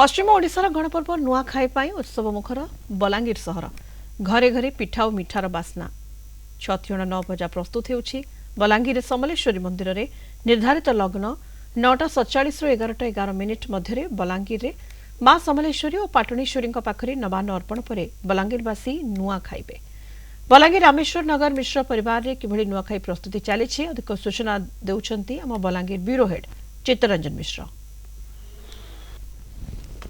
पश्चिम ओडिशार गणपर्व नुआखाई उत्सव मुखर बलांगीर सहर घरे घरे पिठा और मिठार बास्ना 6 9 बजा प्रस्तुत होउछि। बलांगीर समलेश्वरी मंदिर में निर्धारित लग्न 9:47 ରୁ 11:11 मध्य बलांगीर में मां समलेश्वरी और पाटणेश्वरी पाखरे नवान्न अर्पण पर बलांगीरवासी नुआ खाइबे। बलांगीर रामेश्वर नगर मिश्र परिवार में किभली नुआखाई प्रस्तुति चली अधिक सूचना देउछंती आम बलांगीर ब्यूरो हेड चित्तरंजन मिश्र।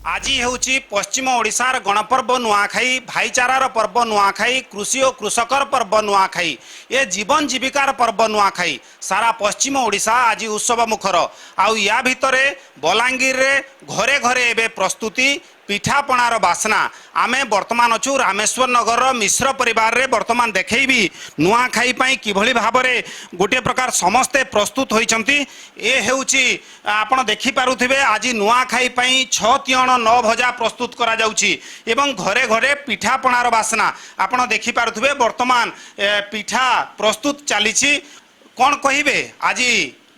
आज हेउची पश्चिम ओडिशार गणपर्व नुआखाई भाईचारार पर्व नुआखाई कृषि और कृषकर पर्व नुआखाई ये जीवन जीविकार पर्व नुआखाई सारा पश्चिम ओडिशा आज उत्सव मुखर आउ या भितरे बलांगीर रे घरे घरे एबे प्रस्तुति पिठापणार बासना आमे वर्तमान अच्छु रामेश्वर नगर मिश्र परिवार रे वर्तमान देखैबी नुआखाई पाई किभली भाबरे गोटे प्रकार समस्ते प्रस्तुत होइचंती। ए हेउची आपण देखि पारुथिबे आज नुआखाई पाई 6 तियण 9 भजा प्रस्तुत करा जाउची एवं घरे घरे पिठापणार बासना आपण देखि पारुथिबे वर्तमान पिठा प्रस्तुत चलीची। कोन कहिबे आज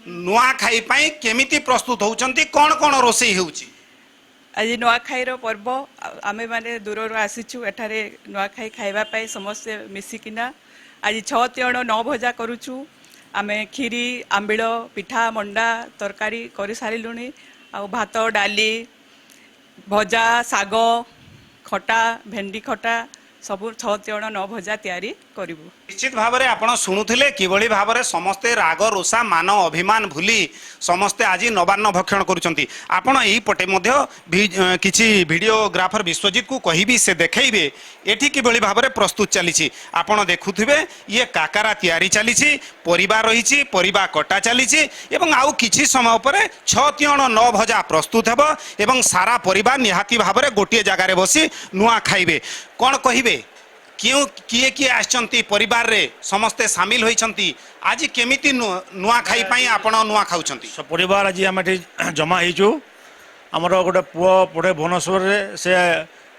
नुआखाई पाई केमिति प्रस्तुत होउचंती कोन कोन रोसई हेउची? आज नुआखाई पर्व आमे माने दूर आसीचु एठारे नुआखाई खाइबा समस्ते मिसिकिना आज 6 तियण 9 भजा करूचु। आमे खीरी आंबिल पिठा मंडा तरकारी करि सारिलुनी आ भात डाली भजा साग खटा भेंडी खटा सबु 6 तियण 9 भजा तैयारी करिवु। निश्चित भाव में आपण शुणुले किभली भाव में समस्ते राग रोषा मान अभिमान भूली समस्ते आज नवान्न भक्षण करुचंती। आपण एही पटे मध्य किछि वीडियोग्राफर विश्वजीत को कहिबी से देखैबे एठी किभली भाव में प्रस्तुत चलीछि। आपण देखुथिबे ये काकारा तैयारी चलीछि परिवार रहिछि परिवार कटा चलीछि एवं आउ किछि समय परे 6 तियण 9 भजा प्रस्तुत हेबो एवं सारा परिवार निहाती भाव में गोटे जगार बसी नुआ खाइबे। कोन कहिबे क्यों किए किए आछंती परिवार रे समस्ते शामिल होइछंती आज केमिति नुआखाई पाई आपण नुआ खाउछंती? सब परिवार आज आम जमा होइछु। हमर गोटे पुओ पढ़े भुवनेश्वर रे से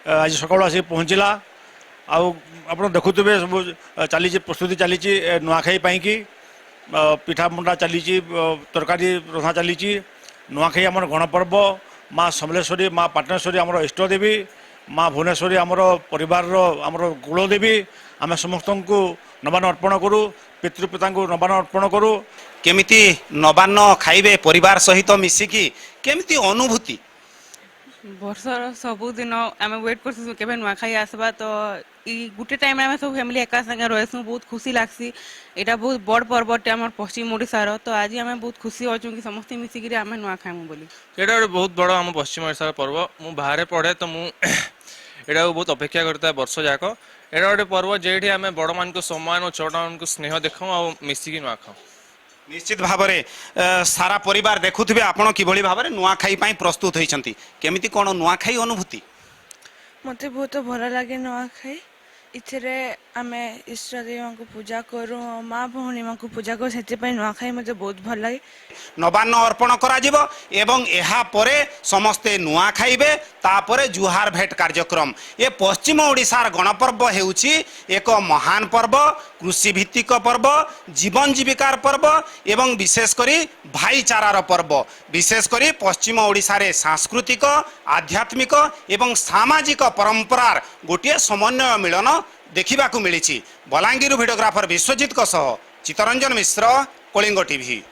आज सकाळ आसी पहुँचला आप देखुवे सब चली प्रस्तुति चली नुआखाई पाई कि पिठा मुंडा चली तरकारी रधा चली नुआखाई आम गणपर्व माँ समलेश्वरी माँ पाटनेश्वरी आम इष्टदेवी माँ भुवनेश्वरी आमर परिवार आमर कुलदेवी आम समस्त को नवान्न अर्पण करूँ पितृपिता नवान्न अर्पण करूँ। केमिति नवान्न खाइबे परिवार सहित मिसिकी केमिति अनुभूति? वर्षर सबुदिन आम वेट करसु केबे नुआखाई आसबा तो ई गुटे टाइम आम सब फैमिली एका संगे रहसु बहुत खुशी लागसी। एटा बहुत बड़ पर्वटे आम पश्चिम ओडिशार तो आज आम बहुत खुशी होचु कि समस्त मिसिकी आम नुआखाइमु बोली। एटा बहुत बड़ आम पश्चिम ओडिशार पर्व मु बाहर पढ़े तो मु एटा बहुत अपेक्षा करता है वर्ष जाक। एटा गोटे पर्व जेठी आम बड़ मान को सम्मान और छोट मान को स्नेह देखा और मिसिकी नुआ खाऊ। निश्चित भाव में सारा परिवार देखुथिबे आपण किभली भाव में नुआखाई पाई प्रस्तुत होइछंती केमिति कोन नुआखाई अनुभूति? मते बहुत भल लगे नुआखाई इथरे आमे इष्ट देव को पूजा करूँ माँ भौणी को पूजा करूँ से नुआखाई मते बहुत भल लगे। नवान्न अर्पण करा जिवो एवं एहा परे समस्ते नुआ खाइबे तापरे जुहार भेट कार्यक्रम। ये पश्चिम ओडिशार गणपर्व हेउची एक महान पर्व कृषि भित्तिक पर्व जीवन जीविकार पर्व एवं विशेष करी भाईचारार पर्व। विशेष करी पश्चिम ओडिशा रे सांस्कृतिक आध्यात्मिक एवं सामाजिक परंपरार गोटे समन्वय मिलन देखिबाकू मिलिछि। बलांगीर वीडियोग्राफर विश्वजीत सह चित्तरंजन मिश्र कलिंग टीवी।